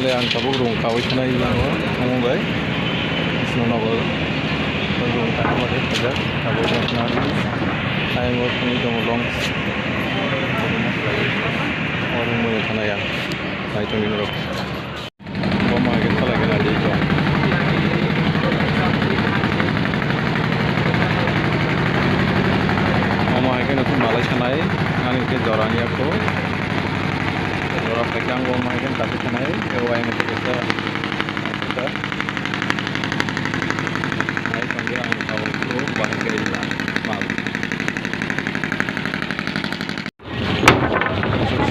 दाखालि आं tabuk rung kawai थानाय थांबाय Islamabad rung थांबाय हाजार tabuk थांनानै टाइम वर्कनि दङ लं orang mau थानाय आं नायथों बिनो रक बमा के खालायगोन आदि दं बमा के नथुन मालाय थानाय आंनि के जरानियाखौ orang pegang gua main tapi sana ya yang itu kita naik panggil ang tahu tu bahkan kita mal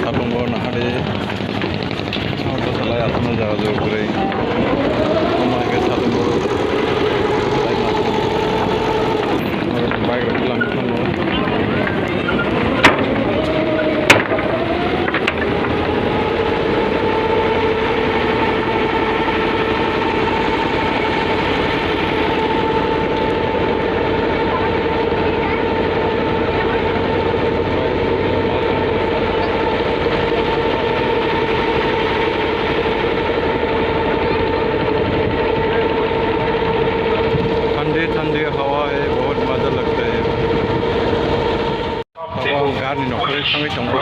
sabung gua nak ada auto salah atau nak jaga jauh kiri rumah ke sabung gua baik nak orang baik bilang tu ठंडी हवा है बहुत मजा लगता है हवा गाड़ी नौकरी संगे संगे